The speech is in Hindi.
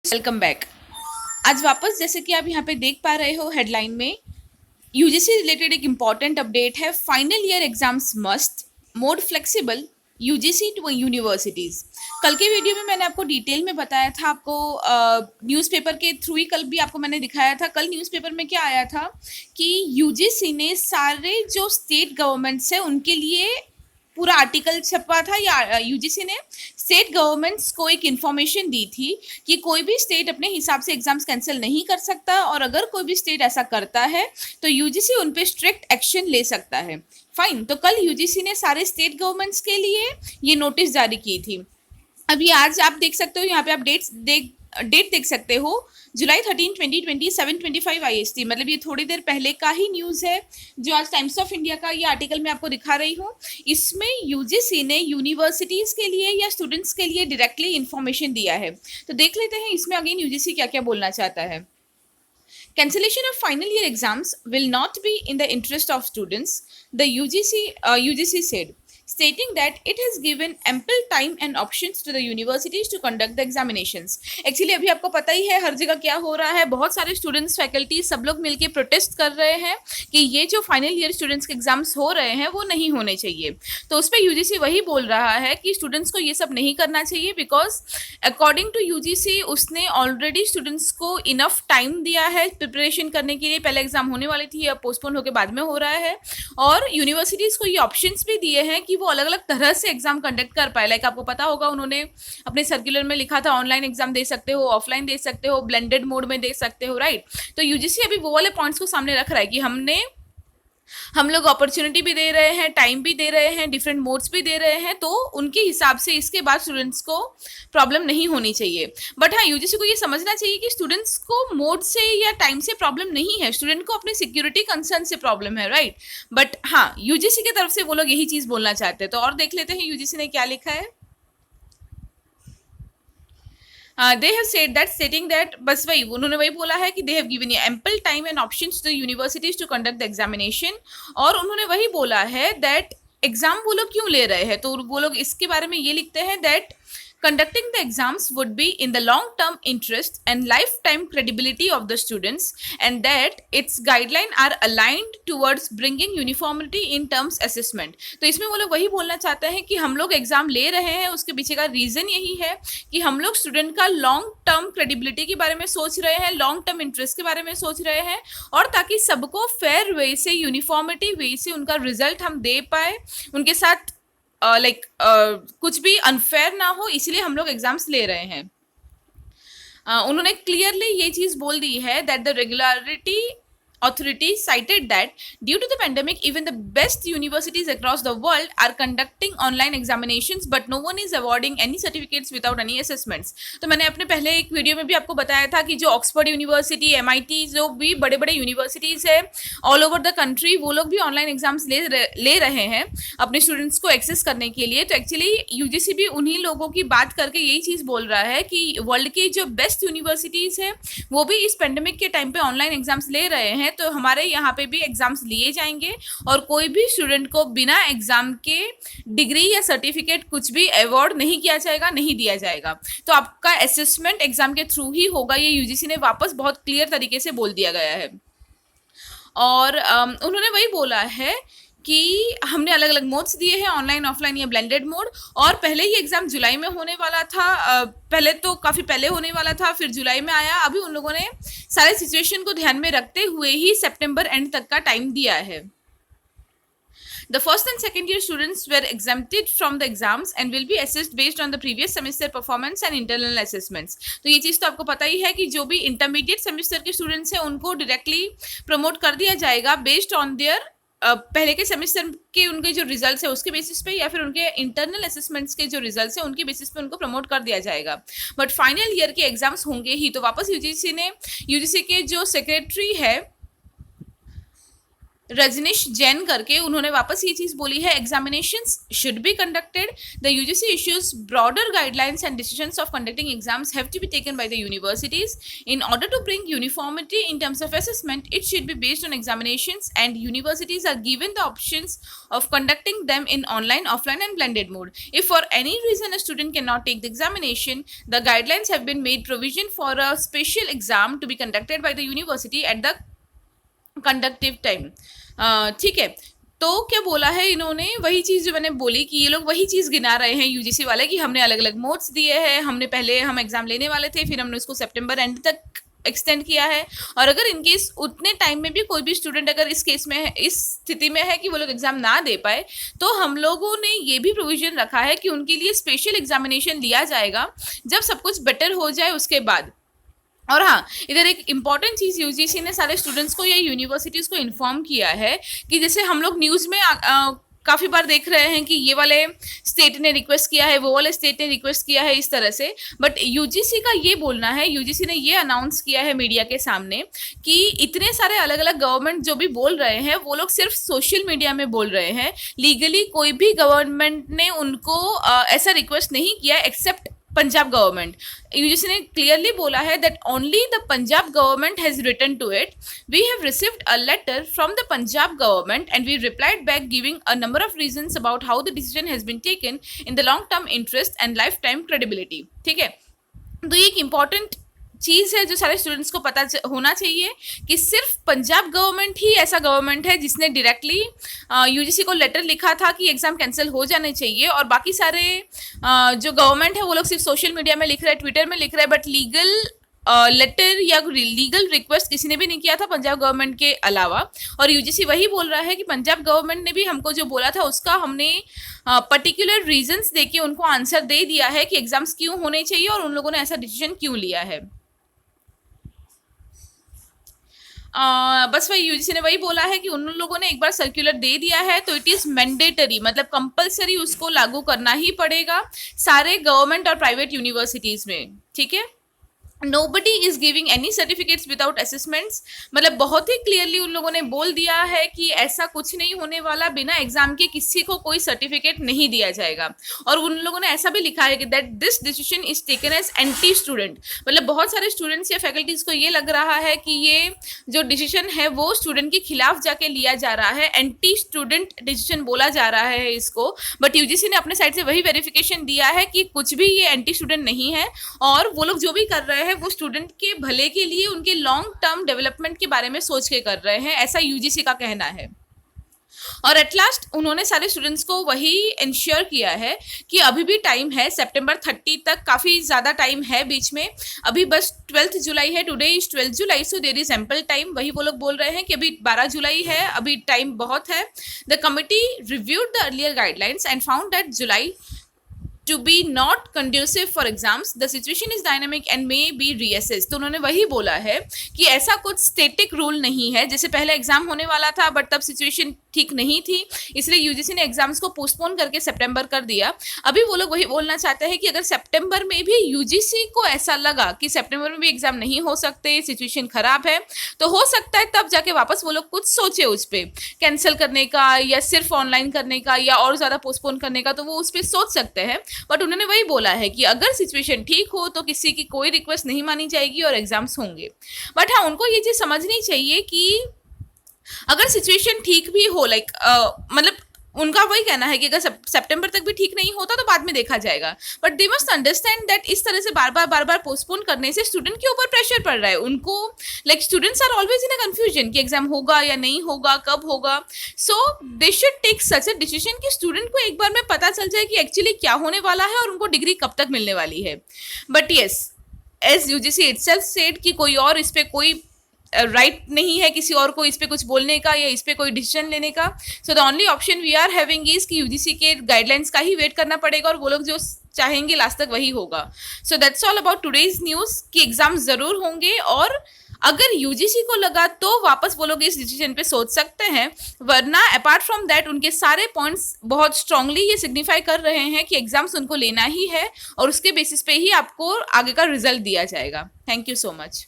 Welcome back. आज वापस जैसे कि आप यहाँ पे देख पा रहे हो हेडलाइन में यूजीसी रिलेटेड एक इम्पॉर्टेंट अपडेट है। Final year exams must mode flexible UGC to universities. कल के वीडियो में मैंने आपको डिटेल में बताया था, आपको न्यूज़पेपर के थ्रू ही कल भी आपको मैंने दिखाया था। कल न्यूज़पेपर में क्या आया था कि यूजीसी ने सारे जो स्टेट गवर्नमेंट्स है उनके लिए पूरा आर्टिकल छपा था, या यूजीसी ने स्टेट गवर्नमेंट्स को एक इन्फॉर्मेशन दी थी कि कोई भी स्टेट अपने हिसाब से एग्जाम्स कैंसिल नहीं कर सकता, और अगर कोई भी स्टेट ऐसा करता है तो यूजीसी उन पे स्ट्रिक्ट एक्शन ले सकता है। फाइन, तो कल यूजीसी ने सारे स्टेट गवर्नमेंट्स के लिए ये नोटिस जारी की थी। अभी आज आप देख सकते हो, यहाँ पे आप डेट देख सकते हो, जुलाई 13 2020 7:25 IST, मतलब ये थोड़ी देर पहले का ही न्यूज़ है जो आज टाइम्स ऑफ इंडिया का ये आर्टिकल मैं आपको दिखा रही हूँ। इसमें यूजीसी ने यूनिवर्सिटीज़ के लिए या स्टूडेंट्स के लिए डायरेक्टली इन्फॉर्मेशन दिया है। तो देख लेते हैं इसमें अगेन यूजीसी क्या क्या बोलना चाहता है। Cancellation of final year exams will not be in the interest of students, the UGC said, stating that it has given ample time and options to the universities to conduct the examinations. Actually अभी आपको पता ही है हर जगह क्या हो रहा है, बहुत सारे स्टूडेंट्स फैकल्टी सब लोग मिलके प्रोटेस्ट कर रहे हैं कि ये जो फाइनल ईयर स्टूडेंट्स के एग्जाम्स हो रहे हैं वो नहीं होने चाहिए। तो उस पर यूजीसी वही बोल रहा है कि स्टूडेंट्स को ये सब नहीं करना चाहिए, बिकॉज अकॉर्डिंग टू यूजीसी उसने ऑलरेडी स्टूडेंट्स को इनफ टाइम दिया है प्रिपरेशन करने के लिए। पहले एग्जाम होने वाली थी, अब पोस्टपोन होकर बाद में हो रहा है, और यूनिवर्सिटीज़ को ये ऑप्शंस भी दिए हैं कि वो अलग अलग तरह से एग्जाम कंडक्ट कर पाए। लाइक आपको पता होगा उन्होंने अपने सर्कुलर में लिखा था ऑनलाइन एग्जाम दे सकते हो, ऑफलाइन दे सकते हो, ब्लेंडेड मोड में दे सकते हो, राइट। तो यूजीसी अभी वो वाले पॉइंट्स को सामने रख रहा है कि हम लोग अपॉर्चुनिटी भी दे रहे हैं, टाइम भी दे रहे हैं, डिफरेंट मोड्स भी दे रहे हैं, तो उनके हिसाब से इसके बाद स्टूडेंट्स को प्रॉब्लम नहीं होनी चाहिए। बट हाँ, यूजीसी को ये समझना चाहिए कि स्टूडेंट्स को मोड से या टाइम से प्रॉब्लम नहीं है, स्टूडेंट को अपनी सिक्योरिटी कंसर्न से प्रॉब्लम है, राइट। बट हाँ, यूजीसी की तरफ से वो लोग यही चीज़ बोलना चाहते हैं। तो और देख लेते हैं यूजीसी ने क्या लिखा है। They have said that, stating that, बस वही उन्होंने वही बोला है कि they have given ample time and options to the universities to conduct the examination, और उन्होंने वही बोला है that एग्जाम वो लोग क्यों ले रहे हैं, तो वो लोग इसके बारे में ये लिखते हैं that conducting the exams would be in the long term interest and lifetime credibility of the students, and that its guidelines are aligned towards bringing uniformity in terms assessment। तो इसमें वो लोग वही बोलना चाहते हैं कि हम लोग एग्जाम ले रहे हैं, उसके पीछे का रीजन यही है कि हम लोग स्टूडेंट का लॉन्ग टर्म क्रेडिबिलिटी के बारे में सोच रहे हैं, लॉन्ग टर्म इंटरेस्ट के बारे में सोच रहे हैं, और ताकि सबको फेयर वे से, यूनिफॉर्मिटी वे से उनका रिजल्ट हम दे पाए, उनके साथ कुछ भी अनफेयर ना हो, इसलिए हम लोग एग्जाम्स ले रहे हैं। उन्होंने क्लियरली ये चीज़ बोल दी है that the regularity authority cited that due to the pandemic even the best universities across the world are conducting online examinations, but no one is awarding any certificates without any assessments। तो मैंने अपने पहले एक वीडियो में भी आपको बताया था कि जो ऑक्सफोर्ड यूनिवर्सिटी, MIT, जो भी बड़े बड़े यूनिवर्सिटीज़ है ऑल ओवर द कंट्री, वो लोग भी ऑनलाइन एग्जाम्स ले रहे हैं अपने स्टूडेंट्स को एक्सेस करने के लिए। तो एक्चुअली यूजीसी भी उन्हीं लोगों की बात करके यही चीज़ बोल रहा है कि वर्ल्ड की जो बेस्ट यूनिवर्सिटीज़ है वो भी इस पेंडेमिक के टाइम पे ऑनलाइन एग्जाम्स ले रहे हैं, तो हमारे यहाँ पे भी एग्जाम्स लिए जाएंगे, और कोई भी स्टूडेंट को बिना एग्जाम के डिग्री या सर्टिफिकेट कुछ भी अवॉर्ड नहीं किया जाएगा, नहीं दिया जाएगा। तो आपका असेसमेंट एग्जाम के थ्रू ही होगा, ये यूजीसी ने वापस बहुत क्लियर तरीके से बोल दिया गया है। और उन्होंने वही बोला है कि हमने अलग अलग मोड्स दिए हैं, ऑनलाइन, ऑफलाइन या ब्लेंडेड मोड, और पहले ही एग्जाम जुलाई में होने वाला था, पहले तो काफ़ी पहले होने वाला था, फिर जुलाई में आया। अभी उन लोगों ने सारे सिचुएशन को ध्यान में रखते हुए ही सितंबर एंड तक का टाइम दिया है। The first and second year students were exempted from the exams and will be assessed based on the previous semester performance and internal assessments। तो ये चीज़ तो आपको पता ही है कि जो भी इंटरमीडिएट सेमेस्टर के स्टूडेंट्स हैं उनको डायरेक्टली प्रमोट कर दिया जाएगा बेस्ड ऑन देयर पहले के सेमेस्टर के उनके जो रिजल्ट्स है उसके बेसिस पे, या फिर उनके इंटरनल असेसमेंट्स के जो रिजल्ट्स है उनके बेसिस पे उनको प्रमोट कर दिया जाएगा। बट फाइनल ईयर के एग्जाम्स होंगे ही। तो वापस यूजीसी के जो सेक्रेटरी है रजनीश जैन करके, उन्होंने वापस ये चीज बोली है, examinations should be conducted, the UGC issues broader guidelines and decisions of conducting exams have to be taken by the universities in order to bring uniformity in terms of assessment. It should be based on examinations, and universities are given the options of conducting them in online, offline and blended mode. If for any reason a student cannot take the examination, the guidelines have been made provision for a special exam to be conducted by the university at the conductive time. ठीक है, तो क्या बोला है इन्होंने, वही चीज़ जो मैंने बोली कि ये लोग वही चीज़ गिना रहे हैं यूजीसी वाले कि हमने अलग अलग मोड्स दिए हैं, हमने पहले हम एग्ज़ाम लेने वाले थे, फिर हमने उसको सितंबर एंड तक एक्सटेंड किया है, और अगर इनकेस उतने टाइम में भी कोई भी स्टूडेंट अगर इस केस में है, इस स्थिति में है कि वो लोग एग्ज़ाम ना दे पाए, तो हम लोगों ने ये भी प्रोविज़न रखा है कि उनके लिए स्पेशल एग्जामिनेशन लिया जाएगा जब सब कुछ बेटर हो जाए उसके बाद। और हाँ, इधर एक इम्पॉर्टेंट चीज़ यूजीसी ने सारे स्टूडेंट्स को या यूनिवर्सिटीज़ को इन्फॉर्म किया है कि जैसे हम लोग न्यूज़ में काफ़ी बार देख रहे हैं कि ये वाले स्टेट ने रिक्वेस्ट किया है, वो वाले स्टेट ने रिक्वेस्ट किया है, इस तरह से, बट यूजीसी का ये बोलना है, यूजीसी ने ये अनाउंस किया है मीडिया के सामने कि इतने सारे अलग अलग गवर्नमेंट जो भी बोल रहे हैं वो लोग सिर्फ सोशल मीडिया में बोल रहे हैं, लीगली कोई भी गवर्नमेंट ने उनको ऐसा रिक्वेस्ट नहीं किया एक्सेप्ट पंजाब गवर्नमेंट। यूजीसी ने क्लियरली बोला है that only the Punjab government has written to it, we have received a letter from the Punjab government and we replied back giving a number of reasons about how the decision has been taken in the long term interest and life time credibility. ठीक है, तो ये एक इंपॉर्टेंट चीज़ है जो सारे स्टूडेंट्स को पता होना चाहिए कि सिर्फ पंजाब गवर्नमेंट ही ऐसा गवर्नमेंट है जिसने डायरेक्टली यूजीसी को लेटर लिखा था कि एग्ज़ाम कैंसिल हो जाने चाहिए, और बाकी सारे जो गवर्नमेंट है वो लोग सिर्फ सोशल मीडिया में लिख रहे हैं, ट्विटर में लिख रहे हैं, बट लीगल लेटर या लीगल रिक्वेस्ट किसी ने भी नहीं किया था पंजाब गवर्नमेंट के अलावा। और यूजीसी वही बोल रहा है कि पंजाब गवर्नमेंट ने भी हमको जो बोला था उसका हमने पर्टिकुलर रीजंस देके उनको आंसर दे दिया है कि एग्जाम्स क्यों होने चाहिए और उन लोगों ने ऐसा डिसीजन क्यों लिया है। बस वही यूजीसी ने वही बोला है कि उन लोगों ने एक बार सर्कुलर दे दिया है तो इट इज़ मैंडेटरी, मतलब कंपलसरी उसको लागू करना ही पड़ेगा सारे गवर्नमेंट और प्राइवेट यूनिवर्सिटीज़ में। ठीक है, nobody is giving any certificates without assessments, मतलब बहुत ही क्लियरली उन लोगों ने बोल दिया है कि ऐसा कुछ नहीं होने वाला, बिना एग्जाम के किसी को कोई सर्टिफिकेट नहीं दिया जाएगा। और उन लोगों ने ऐसा भी लिखा है कि that this decision is taken as anti student, मतलब बहुत सारे स्टूडेंट्स या फैकल्टीज को ये लग रहा है कि ये जो डिसीजन है वो स्टूडेंट के खिलाफ जाके लिया जा रहा है, एंटी स्टूडेंट डिसीजन बोला जा रहा है इसको। बट यूजीसी ने अपने साइड से वही वेरिफिकेशन दिया है कि कुछ भी ये एंटी स्टूडेंट नहीं है, और वो लोग जो भी कर रहे हैं वो स्टूडेंट के भले के लिए, उनके लॉन्ग टर्म डेवलपमेंट के बारे में सोच के कर रहे हैं, ऐसा यूजीसी का कहना है। और एट लास्ट उन्होंने सारे स्टूडेंट्स को वही इंश्योर किया है कि अभी भी टाइम है, सितंबर 30 तक काफ़ी ज़्यादा टाइम है बीच में, अभी बस 12 जुलाई है, today is 12 July, so there is ample time. वही वो लोग बोल रहे हैं कि अभी 12 जुलाई है, अभी टाइम बहुत है। The committee reviewed the earlier guidelines and found that July to be not conducive for exams, the situation is dynamic and may be reassessed। तो उन्होंने वही बोला है कि ऐसा कुछ स्टेटिक रूल नहीं है, जैसे पहले एग्जाम होने वाला था बट तब सिचुएशन ठीक नहीं थी, इसलिए यूजीसी ने एग्जाम्स को पोस्टपोन करके सितंबर कर दिया। अभी वो लोग वही बोलना चाहते हैं कि अगर सितंबर में भी यूजीसी को ऐसा लगा कि सितंबर में भी एग्जाम नहीं हो सकते, सिचुएशन खराब है, तो हो सकता है तब जाके वापस वो लोग कुछ सोचे उस पर कैंसिल करने का या सिर्फ ऑनलाइन करने का या और ज़्यादा पोस्टपोन करने का, तो वो उस पर सोच सकते हैं। बट उन्होंने वही बोला है कि अगर सिचुएशन ठीक हो तो किसी की कोई रिक्वेस्ट नहीं मानी जाएगी और एग्जाम्स होंगे। बट हाँ, उनको ये चीज़ समझनी चाहिए कि अगर सिचुएशन ठीक भी हो, लाइक मतलब उनका वही कहना है कि अगर सितंबर तक भी ठीक नहीं होता तो बाद में देखा जाएगा, but they must understand that इस तरह से बार बार पोस्टपोन करने से स्टूडेंट के ऊपर प्रेशर पड़ रहा है उनको, like students are always in a confusion कि एग्जाम होगा या नहीं होगा, कब होगा। So they should take such a decision कि स्टूडेंट को एक बार में पता चल जाए कि एक्चुअली क्या होने वाला है और उनको डिग्री कब तक मिलने वाली है। But yes, as UGC itself said कि कोई और इस पर कोई राइट नहीं है किसी और को इस पे कुछ बोलने का या इस पे कोई डिसीजन लेने का। So the only option we are having is कि यूजीसी के गाइडलाइंस का ही वेट करना पड़ेगा और वो लोग जो चाहेंगे लास्ट तक वही होगा। So that's all about today's news कि एग्जाम ज़रूर होंगे, और अगर यूजीसी को लगा तो वापस वो लोग इस डिसीजन पे सोच सकते हैं, वरना अपार्ट फ्रॉम दैट उनके सारे पॉइंट्स बहुत स्ट्रांगली ये सिग्निफाई कर रहे हैं कि एग्जाम्स उनको लेना ही है और उसके बेसिस पे ही आपको आगे का रिजल्ट दिया जाएगा। Thank you so much.